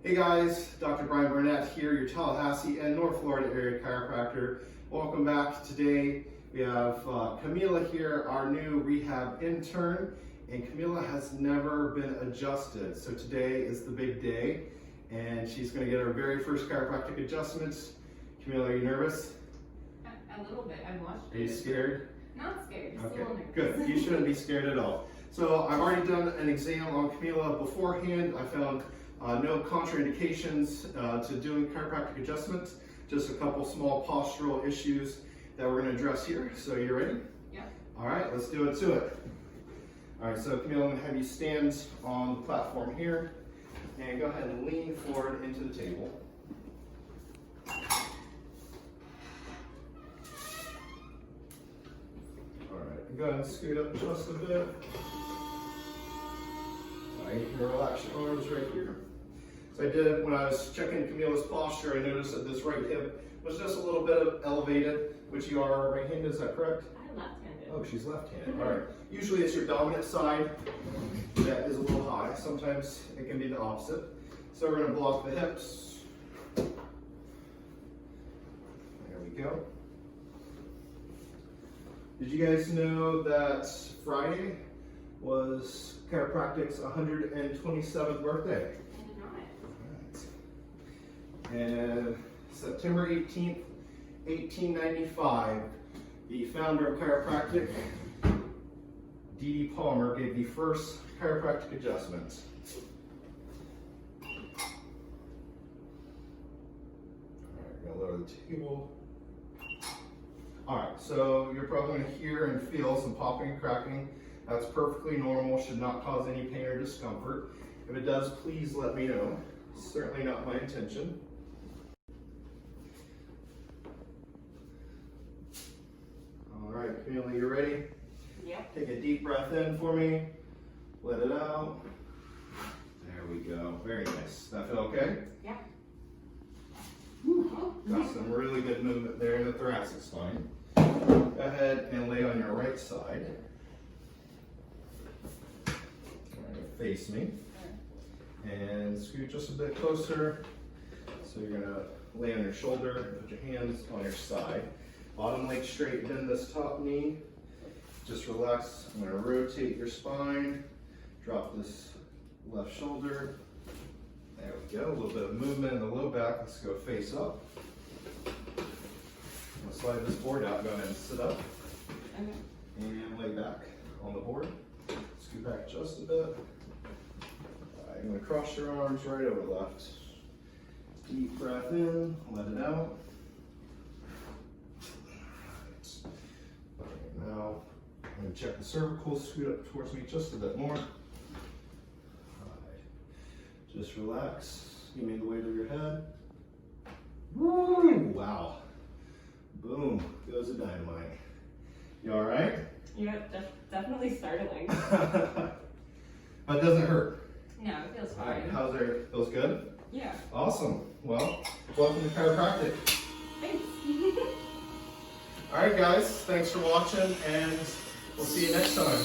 Hey guys, Dr. Brian Burnett here, your Tallahassee and North Florida area chiropractor. Welcome back. Today we have Camila here, our new rehab intern, and Camila has never been adjusted. So today is the big day, and she's going to get her very first chiropractic adjustments. Camila, are you nervous? A little bit. I've watched it. Are you scared? Not scared, just Okay, a little nervous. good. You shouldn't be scared at all. So I've already done an exam on Camila beforehand. I found no contraindications to doing chiropractic adjustments, just a couple small postural issues that we're going to address here. So you ready? Yeah. All right, let's do it to it. All right, so Camila, I'm going to have you stand on the platform here and go ahead and lean forward into the table. All right, go ahead and scoot up just a bit. All right, you can relax your arms right here. So I did, when I was checking Camila's posture, I noticed that this right hip was just a little bit elevated, which you are right-handed, is that correct? I'm left-handed. Oh, she's left-handed, all right. Usually it's your dominant side that is a little high. Sometimes it can be the opposite. So we're gonna block the hips. There we go. Did you guys know that Friday was Chiropractic's 127th birthday? And September 18th, 1895, the founder of chiropractic, D.D. Palmer, gave the first chiropractic adjustment. All right, we're gonna lower the table. All right, so you're probably gonna hear and feel some popping and cracking. That's perfectly normal, should not cause any pain or discomfort. If it does, please let me know. Certainly not my intention. All right, Camila, you ready? Yep. Take a deep breath in for me. Let it out. There we go. Very nice. That feel okay? Yeah. Got some really good movement there in the thoracic spine. Go ahead and lay on your right side. All right, face me. And scoot just a bit closer. So you're gonna lay on your shoulder, put your hands on your side. Bottom leg straight, bend this top knee. Just relax. I'm gonna rotate your spine. Drop this left shoulder. There we go. A little bit of movement in the low back. Let's go face up. I'm gonna slide this board out. Go ahead and sit up. Okay. And lay back on the board. Scoot back just a bit. I'm going to cross your arms right over left. Deep breath in, let it out. All right, now I'm going to check the cervical, scoot up towards me just a bit more. All right. Just relax. Give me the weight of your head. Woo! Wow. Boom. Goes the dynamite. You all right? Yeah, definitely startling. But it doesn't hurt. No, it feels All right, fine. how's it? Feels good? Yeah. Awesome. Well, welcome to chiropractic. Thanks. All right, guys. Thanks for watching, and we'll see you next time.